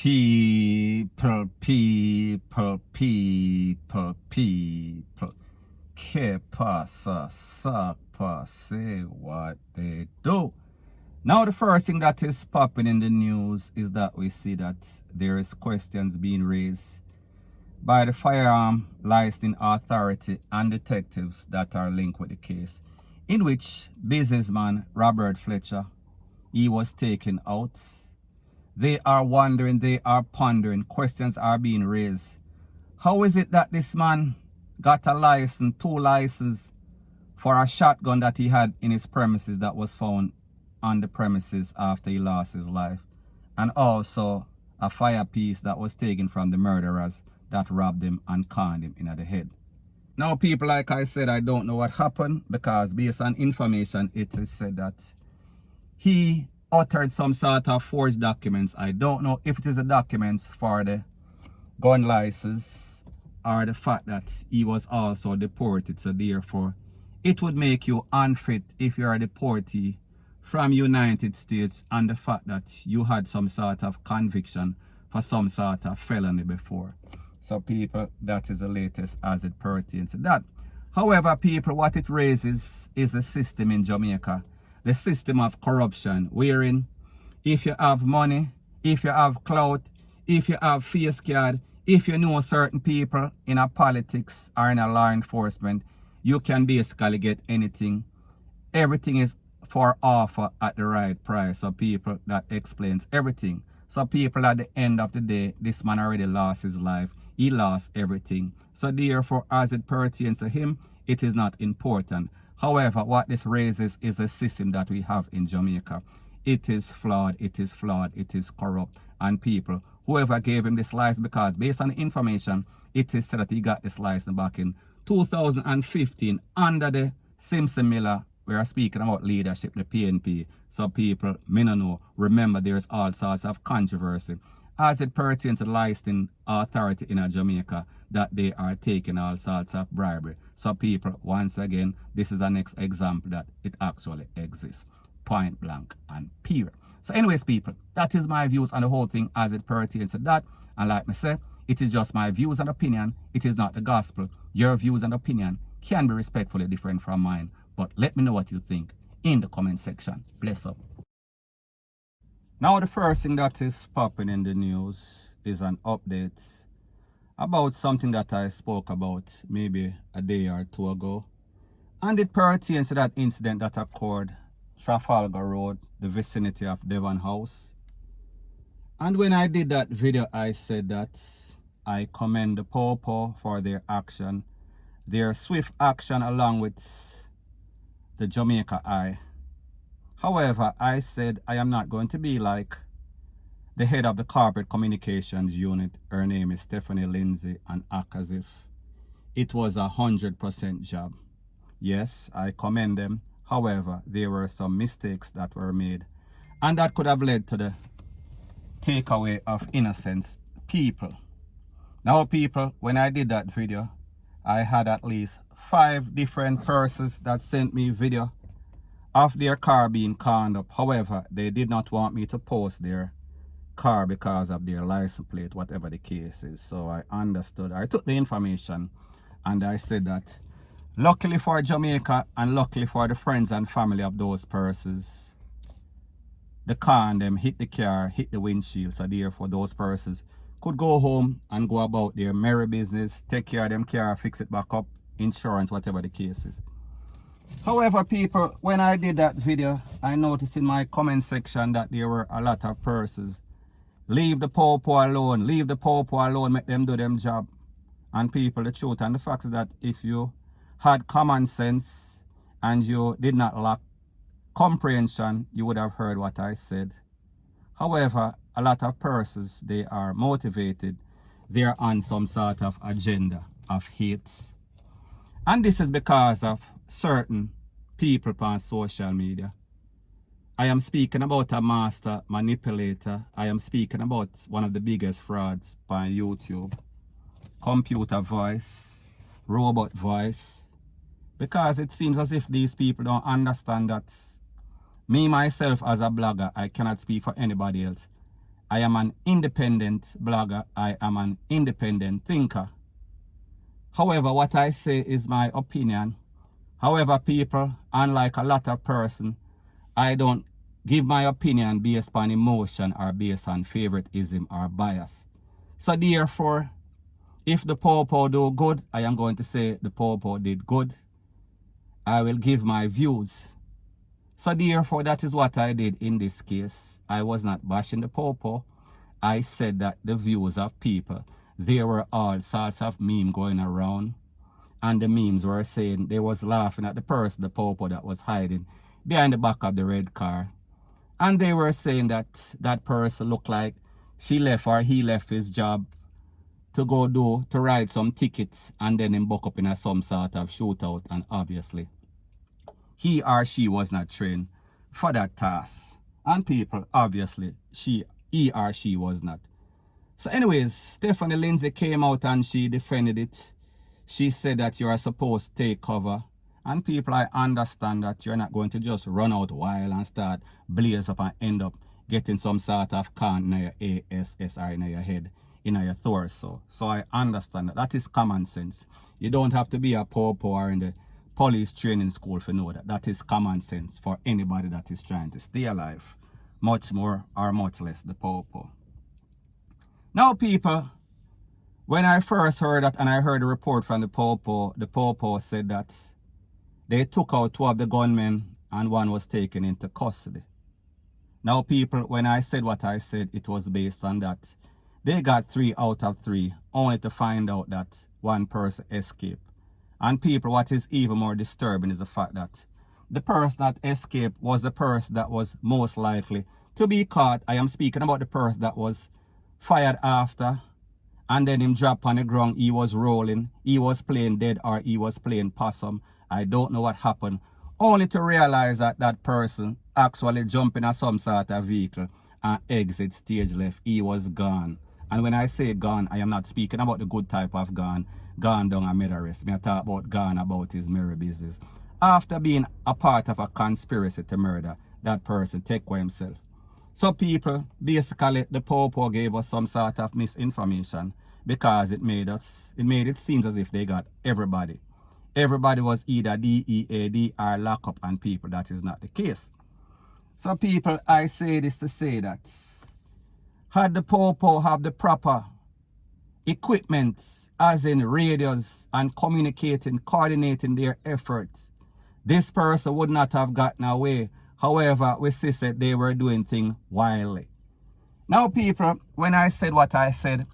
People. Que pasa, sapa, say what they do. Now the first thing that is popping in the news is that we see that there is questions being raised by the firearm licensing authority and detectives that are linked with the case, in which businessman Robert Fletcher, he was taken out. They are wondering, they are pondering, questions are being raised. How is it that this man got a license, 2 licenses for a shotgun that he had in his premises that was found on the premises after he lost his life, and also a fire piece that was taken from the murderers that robbed him and conned him in the head? Now people, like I said, I don't know what happened, because based on information it is said that he uttered some sort of forged documents. I don't know if it is the documents for the gun license or the fact that he was also deported, so therefore it would make you unfit if you're a deportee from United States, and the fact that you had some sort of conviction for some sort of felony before. So people, that is the latest as it pertains to that. However people, what it raises is a system in Jamaica, the system of corruption, wherein if you have money, if you have clout, if you have face card, if you know certain people in a politics or in a law enforcement, you can basically get anything. Everything is for offer at the right price. So people, that explains everything. So people, at the end of the day, this man already lost his life. He lost everything. So therefore, as it pertains to him, it is not important. However, what this raises is a system that we have in Jamaica. It is flawed, it is flawed, it is corrupt. And people, whoever gave him this license, because based on the information, it is said that he got this license back in 2015 under the Simpson Miller. We are speaking about leadership, the PNP. So people, me no know. Remember, there's all sorts of controversy as it pertains to the licensing authority in Jamaica, that they are taking all sorts of bribery. So people, once again, this is the next example that it actually exists. Point blank and period. So anyways people, that is my views on the whole thing as it pertains to that. And like I said, it is just my views and opinion. It is not the gospel. Your views and opinion can be respectfully different from mine. But let me know what you think in the comment section. Bless up. Now the first thing that is popping in the news is an update about something that I spoke about maybe a day or two ago. And it pertains to that incident that occurred Trafalgar Road, the vicinity of Devon House. And when I did that video, I said that I commend the P0L for their action, their swift action, along with the Jamaica Eye. However, I said I am not going to be like the head of the corporate communications unit. Her name is Stephanie Lindsay, and act as if it was 100% job. Yes, I commend them. However, there were some mistakes that were made, and that could have led to the takeaway of innocent people. Now people, when I did that video, I had at least 5 different persons that sent me video of their car being conned up. However, they did not want me to post their car because of their license plate, whatever the case is. So I understood. I took the information and I said that luckily for Jamaica and luckily for the friends and family of those persons, the car and them hit the car, hit the windshield. So therefore those persons could go home and go about their merry business, take care of them car, fix it back up, insurance, whatever the case is. However people, when I did that video, I noticed in my comment section that there were a lot of persons, leave the P0L alone, leave the P0L alone, make them do them job. And people, the truth and the fact is that if you had common sense and you did not lack comprehension, you would have heard what I said. However, a lot of persons, they are motivated, they are on some sort of agenda of hate. And this is because of certain people on social media. I am speaking about a master manipulator. I am speaking about one of the biggest frauds on YouTube. Computer voice, robot voice. Because it seems as if these people don't understand that me myself as a blogger, I cannot speak for anybody else. I am an independent blogger. I am an independent thinker. However, what I say is my opinion. However, people, unlike a lot of person, I don't give my opinion based on emotion or based on favoritism or bias. So therefore, if the Popo do good, I am going to say the Popo did good. I will give my views. So therefore, that is what I did in this case. I was not bashing the Popo. I said that the views of people, there were all sorts of meme going around. And the memes were saying, they was laughing at the person, the Popo that was hiding behind the back of the red car. And they were saying that that person looked like she left or he left his job to to write some tickets and then him buck up in some sort of shootout, and obviously he or she was not trained for that task. And people, obviously, he or she was not. So anyways, Stephanie Lindsay came out and she defended it. She said that you are supposed to take cover. And people, I understand that you're not going to just run out wild and start blaze up and end up getting some sort of can in your ASS or in your head, in your torso. So I understand that. That is common sense. You don't have to be a Popo or in the police training school to know that. That is common sense for anybody that is trying to stay alive. Much more or much less the Popo. Now people, when I first heard that and I heard a report from the Popo said that they took out 2 of the gunmen and 1 was taken into custody. Now people, when I said what I said, it was based on that. They got 3 out of 3, only to find out that 1 person escaped. And people, what is even more disturbing is the fact that the person that escaped was the person that was most likely to be caught. I am speaking about the person that was fired after, and then him drop on the ground. He was rolling, he was playing dead or he was playing possum. I don't know what happened, only to realize that that person actually jumped in some sort of vehicle and exit stage left. He was gone. And when I say gone, I am not speaking about the good type of gone down a murder arrest. I talk about gone about his merry business. After being a part of a conspiracy to murder, that person take away himself. So people, basically the Popo gave us some sort of misinformation because it made it seem as if they got everybody. Everybody was either DEAD or lock up, and people, that is not the case. So people, I say this to say that had the Popo have the proper equipment, as in radios and coordinating their efforts, this person would not have gotten away. However, we see that they were doing things wildly. Now people, when I said what I said,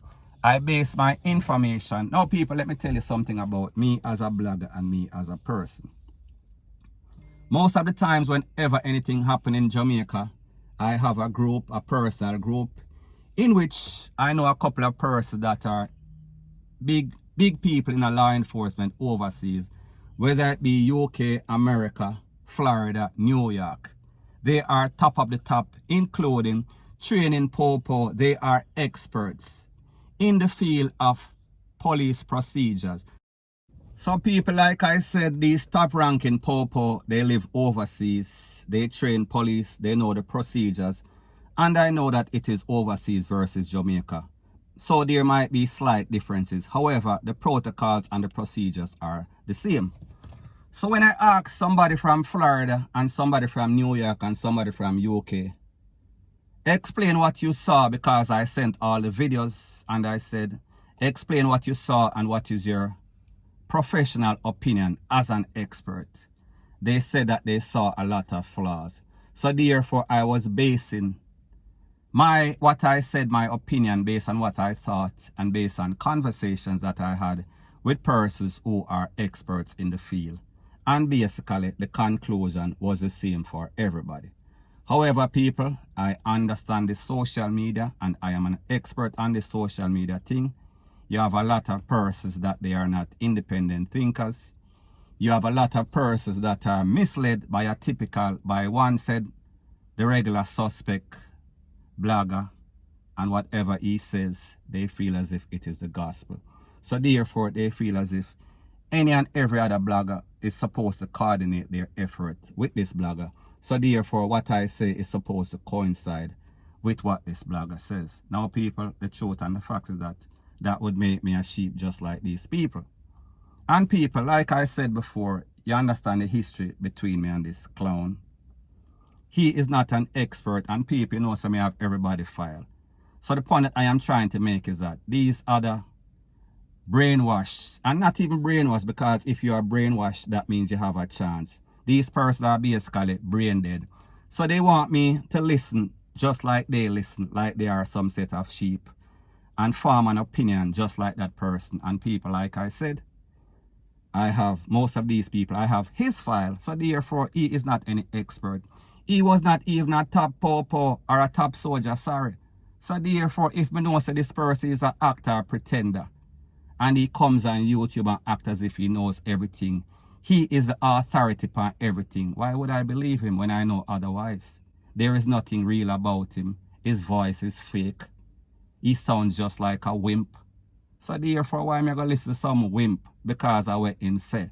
I base my information. Now people, let me tell you something about me as a blogger and me as a person. Most of the times whenever anything happens in Jamaica, I have a group, a personal group, in which I know a couple of persons that are big people in a law enforcement overseas, whether it be UK, America, Florida, New York. They are top of the top, including training Popo. They are experts in the field of police procedures. Some people, like I said, these top ranking Popo, they live overseas. They train police, they know the procedures. And I know that it is overseas versus Jamaica. So there might be slight differences. However, the protocols and the procedures are the same. So when I ask somebody from Florida and somebody from New York and somebody from UK, explain what you saw, because I sent all the videos and I said, explain what you saw and what is your professional opinion as an expert. They said that they saw a lot of flaws. So therefore I was basing what I said, my opinion, based on what I thought and based on conversations that I had with persons who are experts in the field. And basically the conclusion was the same for everybody. However, people, I understand the social media and I am an expert on the social media thing. You have a lot of persons that they are not independent thinkers. You have a lot of persons that are misled by one said, the regular suspect blogger, and whatever he says, they feel as if it is the gospel. So therefore, they feel as if any and every other blogger is supposed to coordinate their effort with this blogger. So therefore, what I say is supposed to coincide with what this blogger says. Now, people, the truth and the fact is that that would make me a sheep just like these people. And people, like I said before, you understand the history between me and this clown. He is not an expert, and people, you know, so me have everybody file. So the point that I am trying to make is that these other brainwashed, and not even brainwashed, because if you are brainwashed, that means you have a chance. These persons are basically brain dead. So they want me to listen just like they listen, like they are some set of sheep, and form an opinion just like that person. And people, like I said, I have most of these people, I have his file, so therefore he is not any expert. He was not even a top popo or a top soldier, sorry. So therefore, if me know say this person is an actor or pretender, and he comes on YouTube and acts as if he knows everything, he is the authority on everything, why would I believe him when I know otherwise? There is nothing real about him. His voice is fake. He sounds just like a wimp. So therefore, why am I going to listen to some wimp? Because of what him say.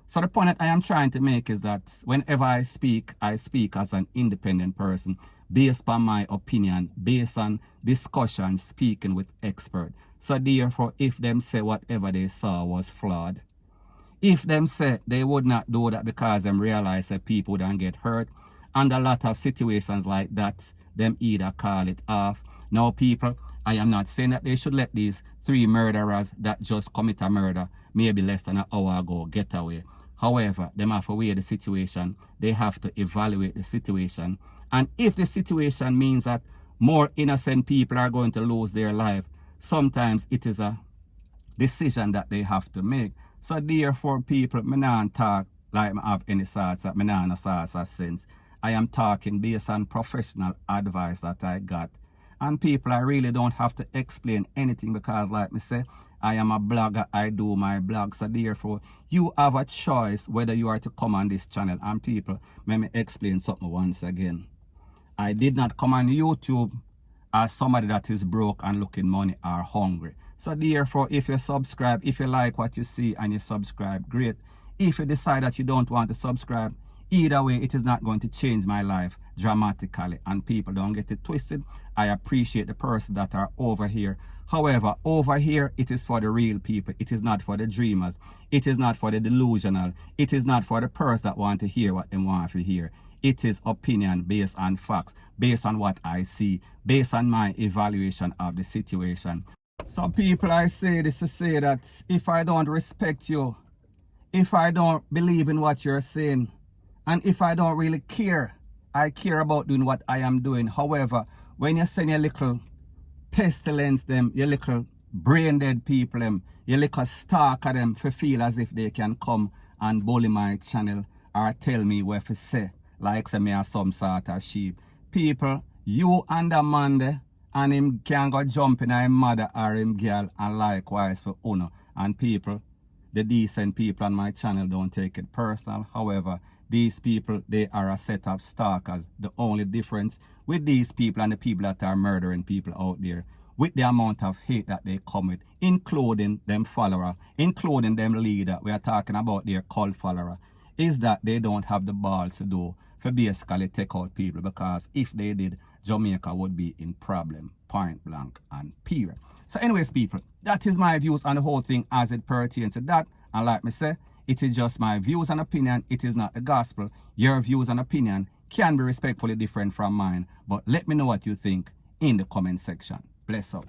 So the point that I am trying to make is that whenever I speak as an independent person, based on my opinion, based on discussion, speaking with expert. So therefore, if them say whatever they saw was flawed, if them say they would not do that because them realize that people don't get hurt, and a lot of situations like that, them either call it off. Now, people, I am not saying that they should let these 3 murderers that just commit a murder maybe less than an hour ago get away. However, them have to weigh the situation. They have to evaluate the situation. And if the situation means that more innocent people are going to lose their life, sometimes it is a decision that they have to make. So therefore, people, me not talk like I have any sorts of, me not no sorts of sense. I am talking based on professional advice that I got. And people, I really don't have to explain anything because, like me say, I am a blogger, I do my blog. So therefore, you have a choice whether you are to come on this channel. And people, let me explain something once again. I did not come on YouTube as somebody that is broke and looking money or hungry. So therefore, if you subscribe, if you like what you see and you subscribe, great. If you decide that you don't want to subscribe, either way, it is not going to change my life dramatically. And people, don't get it twisted. I appreciate the person that are over here. However, over here, it is for the real people. It is not for the dreamers. It is not for the delusional. It is not for the person that want to hear what they want to hear. It is opinion based on facts, based on what I see, based on my evaluation of the situation. So people, I say this to say that if I don't respect you, if I don't believe in what you're saying, and if I don't really care, I care about doing what I am doing. However, when you send your little pestilence them, your little brain dead people them, your little stalker them for feel as if they can come and bully my channel or tell me what to say, like say me are some sort of sheep. People, you and the man there, and him can go jump in him mother or him girl, and likewise for Uno. And people, the decent people on my channel don't take it personal. However, these people, they are a set of stalkers. The only difference with these people and the people that are murdering people out there, with the amount of hate that they commit, including them follower, including them leader, we are talking about their cult follower, is that they don't have the balls to do for basically take out people, because if they did, Jamaica would be in problem, point blank and period. So anyways, people, that is my views on the whole thing as it pertains to that. And like me say, it is just my views and opinion. It is not the gospel. Your views and opinion can be respectfully different from mine. But let me know what you think in the comment section. Bless up.